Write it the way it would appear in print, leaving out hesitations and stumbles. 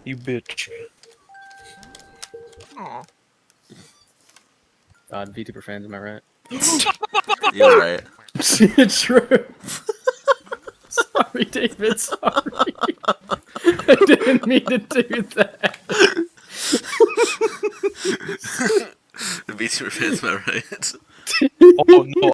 You bitch. Aw. God, Vtuber fans, am I right? You're right. True. Sorry, David. Sorry. I didn't mean to do that. The Vtuber Fans, am I right? Oh no,